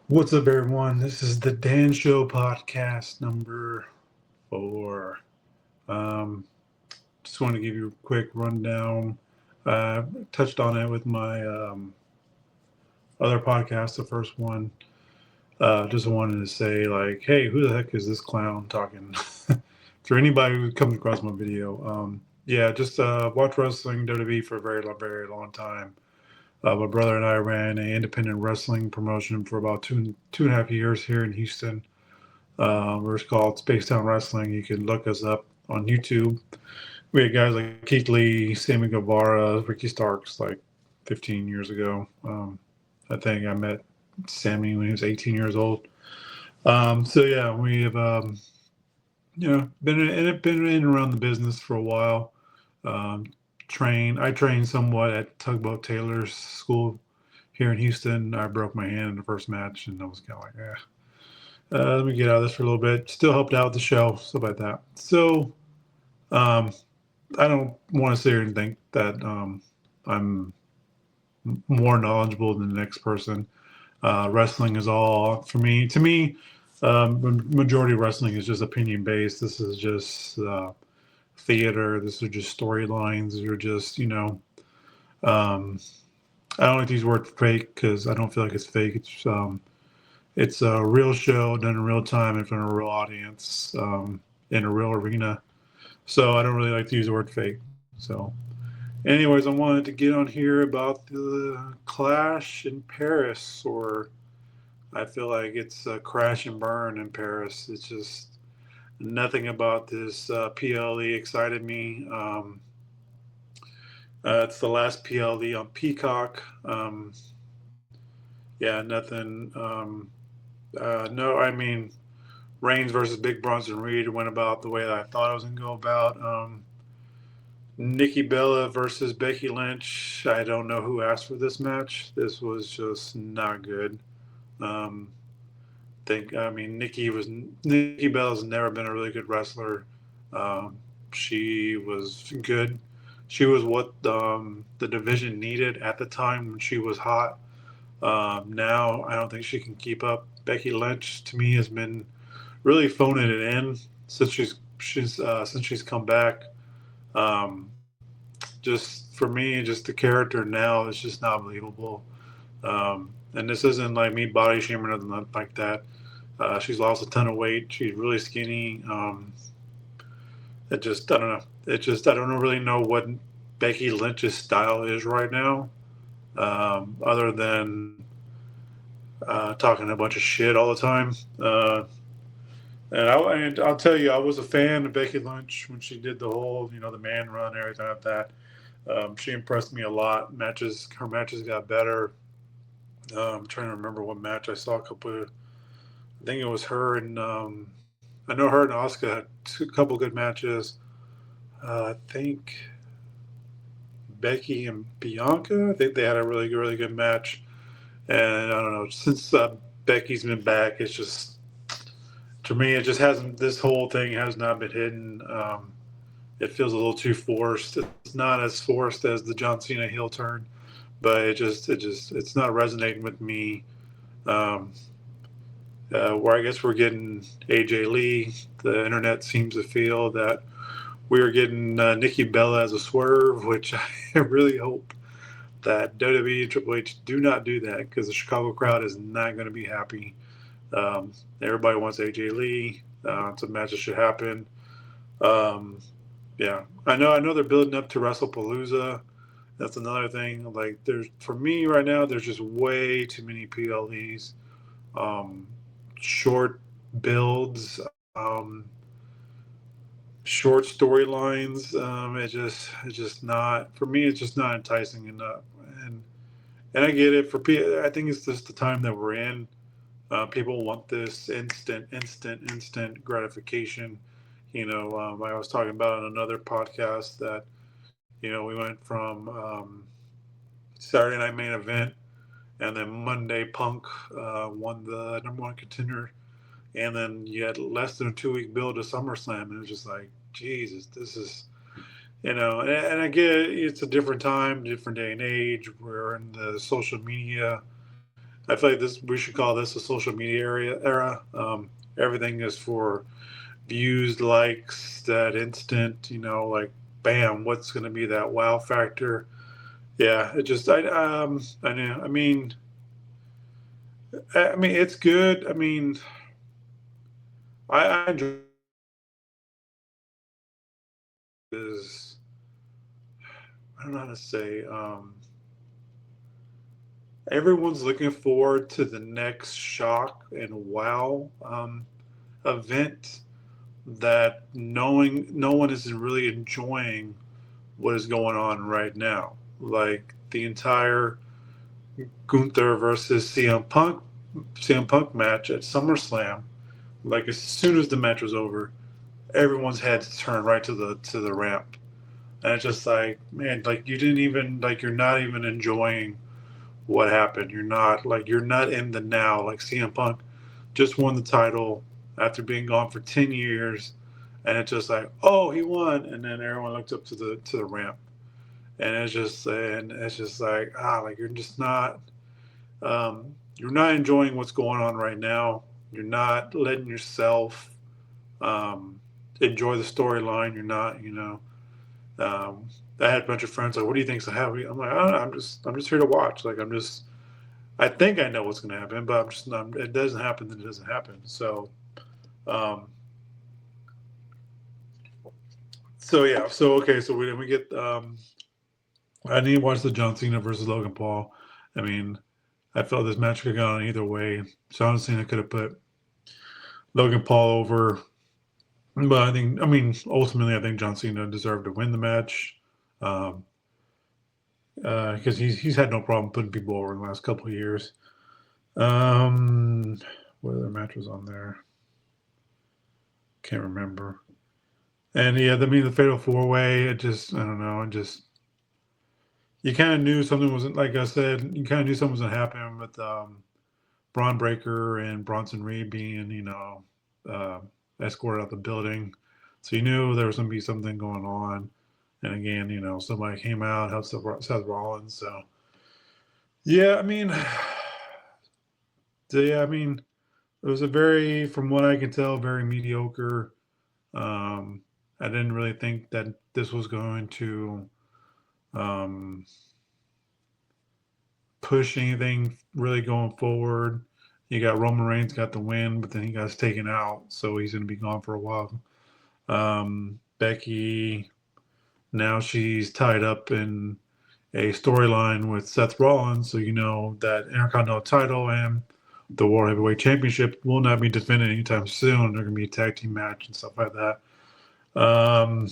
What's up, everyone? This is the Dan Show podcast number 4. Um, just want to give you a quick rundown. Touched on it with my other podcast, the first one. Just wanted to say, like, hey, who the heck is this clown talking? For anybody who comes across my video, yeah, just watch wrestling WWE for a very long time. My brother and I ran an independent wrestling promotion for about 2.5 years here in Houston. We're called Spacetown Wrestling. You can look us up on YouTube. We had guys like Keith Lee, Sammy Guevara, Ricky Starks, like 15 years ago. I think I met Sammy when he was 18 years old. So yeah, we have been in and around the business for a while. Um, I trained somewhat at Tugboat Taylor's school here in Houston. I broke my hand in the first match, and I was kind of like, yeah. Let me get out of this for a little bit. Still helped out with the show, stuff like that. So um, I don't want to sit here and think that I'm more knowledgeable than the next person. Wrestling is all for me. To me, majority of wrestling is just opinion based. This is just theater. This is just storylines. These are just Um, I don't like to use the word fake because I don't feel like it's fake. It's a real show done in real time in front of a real audience in a real arena. So I don't really like to use the word fake. So, anyways, I wanted to get on here about the clash in Paris, or I feel like it's a crash and burn in Paris. It's just nothing about this PLE excited me. It's the last PLE on Peacock. Yeah, nothing. No, I mean, Reigns versus Big Bronson Reed went about the way that I thought it was going to go about. Nikki Bella versus Becky Lynch. I don't know who asked for this match. This was just not good. Um, Nikki Bella's never been a really good wrestler. Um, she was good. She was what the division needed at the time when she was hot. Now I don't think she can keep up. Becky Lynch to me has been really phoning it in since she's come back. Um, just for me, just the character now is just not believable. And this isn't like me body shaming or nothing like that. She's lost a ton of weight. She's really skinny. I don't know. I don't really know what Becky Lynch's style is right now, other than talking a bunch of shit all the time. And I'll tell you, I was a fan of Becky Lynch when she did the whole, the man run, and everything like that. She impressed me a lot. Her matches got better. I'm trying to remember what match I saw. I think it was her and I know her and Oscar had a couple good matches. I think Becky and Bianca. I think they had a really good match. And I don't know, since Becky's been back, it's just to me, it just hasn't. This whole thing has not been hidden. It feels a little too forced. It's not as forced as the John Cena heel turn, but it's not resonating with me. Um, where I guess we're getting AJ Lee. The internet seems to feel that we are getting Nikki Bella as a swerve, which I really hope that WWE and Triple H do not do that because the Chicago crowd is not going to be happy. Everybody wants AJ Lee. It's a match that should happen. Um, yeah, I know they're building up to WrestlePalooza. That's another thing. Like, there's for me right now, there's just way too many PLEs, um, short builds, short storylines. It's just not for me. It's just not enticing enough. And and I get it I think it's just the time that we're in. People want this instant gratification. I was talking about on another podcast that we went from Saturday Night Main Event, and then Monday Punk won the number one contender, and then you had less than a 2 week build to SummerSlam, and it was just like, Jesus, this is and I get it, it's a different time, different day and age. We're in the social media I feel like this we should call this a social media era. Everything is for views, likes, that instant, like bam, what's going to be that wow factor? Yeah, it just I know. I mean it's good. I enjoy this. I don't know how to say. Everyone's looking forward to the next shock and wow event that knowing no one is really enjoying what is going on right now. Like the entire Gunther versus CM Punk match at SummerSlam. Like as soon as the match was over, everyone's heads turned right to the ramp, and it's just like, man, like you didn't even like you're not even enjoying what happened. You're not in the now. Like CM Punk just won the title after being gone for 10 years, and it's just like, oh, he won, and then everyone looks up to the ramp, and it's just like like you're not enjoying what's going on right now. You're not letting yourself um, enjoy the storyline. You're not, I had a bunch of friends like, "What do you think's happening?" I'm like, "I don't know. I'm just here to watch. Like, I think I know what's going to happen, but I'm just not. It doesn't happen. Then it doesn't happen." Um, so yeah. So okay. So we get. I need to watch the John Cena versus Logan Paul. I mean, I felt this match could have gone either way. John Cena could have put Logan Paul over, but ultimately, I think John Cena deserved to win the match. Um, because he's had no problem putting people over in the last couple of years. Um, what other match was on there? Can't remember. And yeah, the Fatal Four Way. It just I don't know. It just you kind of knew something wasn't like I said. You kind of knew something was gonna happen with Braun Breaker and Bronson Reed being uh, escorted out the building. So you knew there was gonna be something going on. And again, somebody came out, helped Seth Rollins. So yeah, yeah, it was a very, from what I can tell, very mediocre. Um, I didn't really think that this was going to um, push anything really going forward. You got Roman Reigns got the win, but then he got taken out, so he's going to be gone for a while. Becky, now she's tied up in a storyline with Seth Rollins, so that Intercontinental title and the World Heavyweight Championship will not be defended anytime soon. They're going to be a tag team match and stuff like that. Um,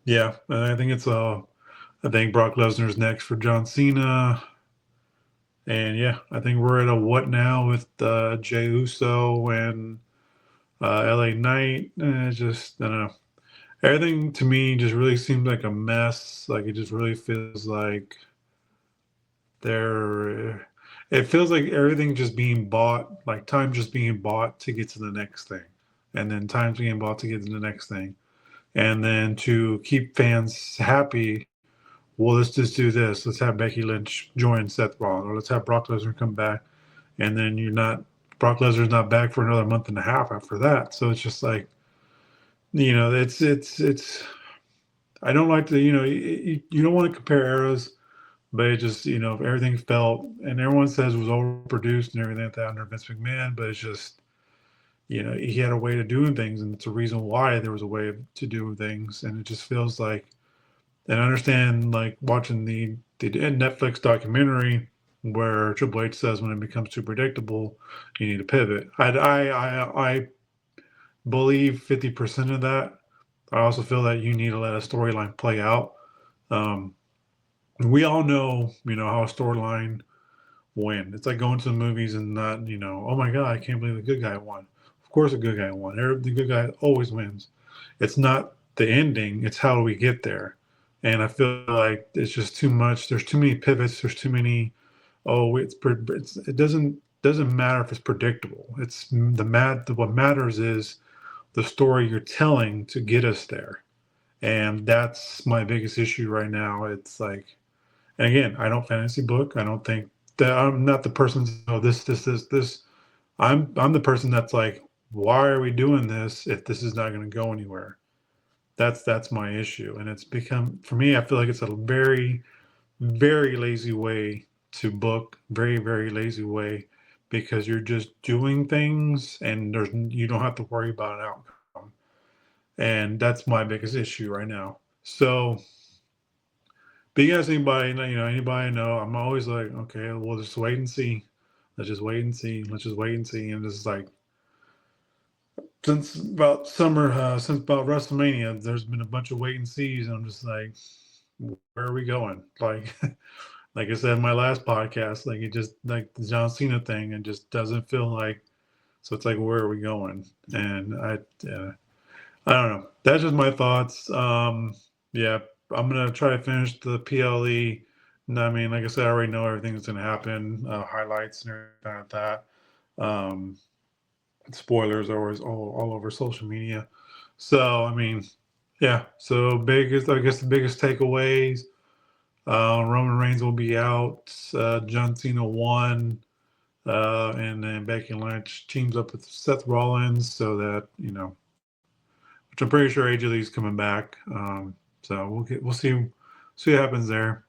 yeah, and I think Brock Lesnar's next for John Cena. And yeah, I think we're at a what now with Jey Uso and LA Knight. Just, I don't know. Everything to me just really seems like a mess. Like it just really feels like they're. It feels like everything just being bought, like time just being bought to get to the next thing, and then time's being bought to get to the next thing, and then to keep fans happy. Well, let's just do this. Let's have Becky Lynch join Seth Rollins, or let's have Brock Lesnar come back, and then Brock Lesnar's not back for another month and a half after that. So it's just like, it's. I don't like to, you don't want to compare eras, but it just, everything felt, and everyone says it was overproduced and everything like that under Vince McMahon, but it's just, he had a way of doing things, and it's a reason why there was a way to do things, and it just feels like, and I understand, like watching the Netflix documentary where Triple H says when it becomes too predictable, you need to pivot. I believe 50% of that. I also feel that you need to let a storyline play out. Um, we all know, how a storyline win. It's like going to the movies and not, oh my God, I can't believe the good guy won. Of course, the good guy won. The good guy always wins. It's not the ending; it's how do we get there. And I feel like it's just too much. There's too many pivots. There's too many. Oh, it doesn't matter if it's predictable. It's what matters is the story you're telling to get us there. And that's my biggest issue right now. It's like, and again, I don't fantasy book. I don't think that I'm not the person. Oh, this. I'm the person that's like, why are we doing this if this is not going to go anywhere? That's my issue, and it's become for me. I feel like it's a very very lazy way to book. Very very lazy way because you're just doing things and you don't have to worry about an outcome, and that's my biggest issue right now. So but you guys, anybody I know, I'm always like, okay, we'll just wait and see. Let's just wait and see. Let's just wait and see. And it's like since about WrestleMania, there's been a bunch of wait and sees, and I'm just like, where are we going? Like, like I said in my last podcast, like it just like the John Cena thing, it just doesn't feel like. So it's like, where are we going? And I don't know. That's just my thoughts. Yeah, I'm gonna try to finish the PLE. And I mean, like I said, I already know everything that's gonna happen, highlights and everything like that. Um, Spoilers are always all over social media. So I mean, yeah. So biggest, I guess the biggest takeaways: Roman Reigns will be out. John Cena won, and then Becky Lynch teams up with Seth Rollins so that which I'm pretty sure AJ Lee's coming back. So we'll see what happens there.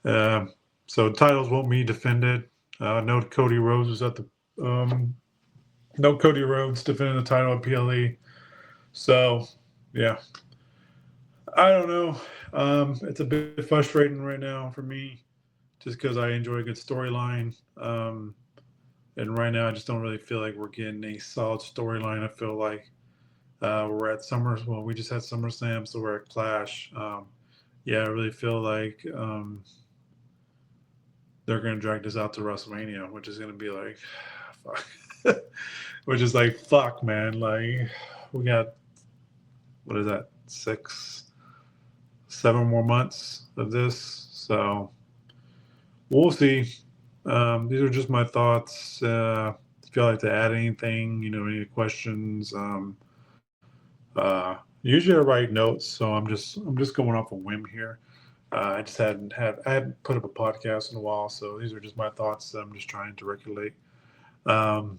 Uh, so titles won't be defended. No Cody Rhodes was at the no Cody Rhodes defending the title at PLE. So yeah, I don't know. It's a bit frustrating right now for me, just because I enjoy a good storyline. And right now, I just don't really feel like we're getting a solid storyline. I feel like we're at Well, we just had SummerSlam, so we're at Clash. Yeah, I really feel like they're going to drag this out to WrestleMania, which is going to be like, fuck. Which is like, fuck, man. Like, we got, what is that, 7 more months of this. So we'll see. These are just my thoughts. If you like to add anything, any questions, usually I write notes, so I'm just going off a whim here. I just I hadn't put up a podcast in a while, so these are just my thoughts that I'm just trying to regulate. Um,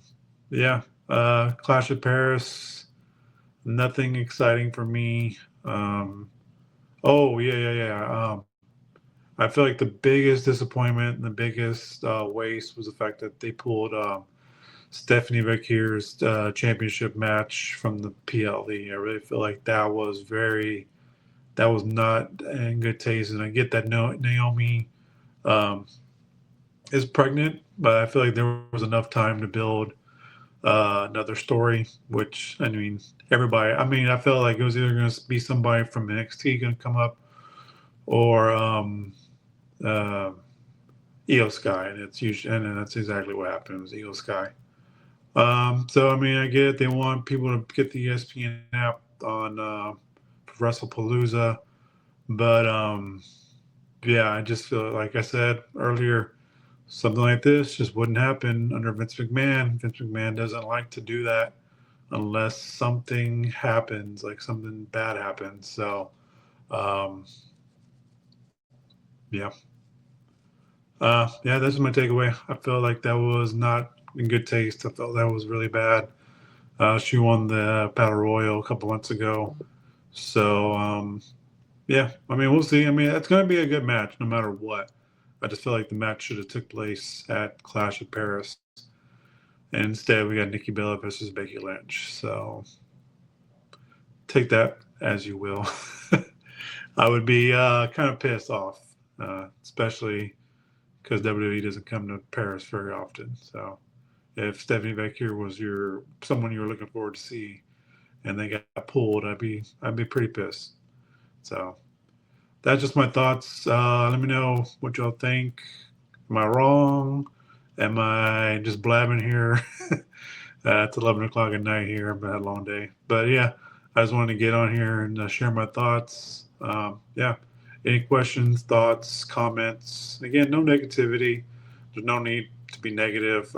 yeah, Clash of Paris, nothing exciting for me. Oh yeah. I feel like the biggest disappointment and the biggest waste was the fact that they pulled Stephanie Vekir's championship match from the PLE. I really feel like that was not in good taste. And I get that Naomi um, is pregnant, but I feel like there was enough time to build another story. Which I mean, everybody. I mean, I felt like it was either going to be somebody from NXT going to come up, or uh, Io Sky, and it's usually, and that's exactly what happened. It was Io Sky. So I mean, I get it. They want people to get the ESPN app on WrestlePalooza, but yeah, I just feel like I said earlier, something like this just wouldn't happen under Vince McMahon. Vince McMahon doesn't like to do that unless something happens, like something bad happens. So, um, yeah, yeah, that's my takeaway. I feel like that was not in good taste. I felt that was really bad. She won the Battle Royal a couple months ago. So, yeah, I mean, we'll see. I mean, it's going to be a good match no matter what. I just feel like the match should have took place at Clash of Paris. And instead, we got Nikki Bella versus Becky Lynch. So, take that as you will. I would be kind of pissed off, especially because WWE doesn't come to Paris very often. So, if Stephanie Vekir was someone you were looking forward to see, and they got pulled, I'd be pretty pissed. So that's just my thoughts. Let me know what y'all think. Am I wrong? Am I just blabbing here? It's 11 o'clock at night here. I've had a long day. But yeah, I just wanted to get on here and share my thoughts. Yeah. Any questions, thoughts, comments? Again, no negativity. There's no need to be negative.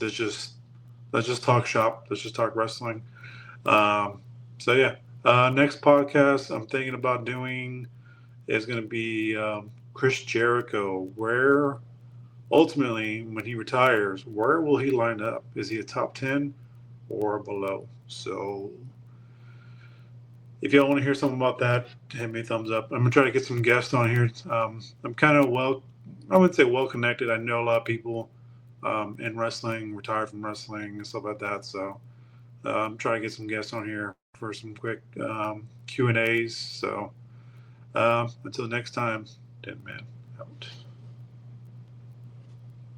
Let's just talk shop. Let's just talk wrestling. So yeah, next podcast I'm thinking about doing is going to be Chris Jericho. Where ultimately, when he retires, where will he line up? Is he a top 10 or below? So if y'all want to hear something about that, hit me a thumbs up. I'm gonna try to get some guests on here. I'm kind of I wouldn't say well connected. I know a lot of people in wrestling, retired from wrestling and stuff like that. So I'm trying to get some guests on here for some quick Q and A's. So until next time, Tin Man out.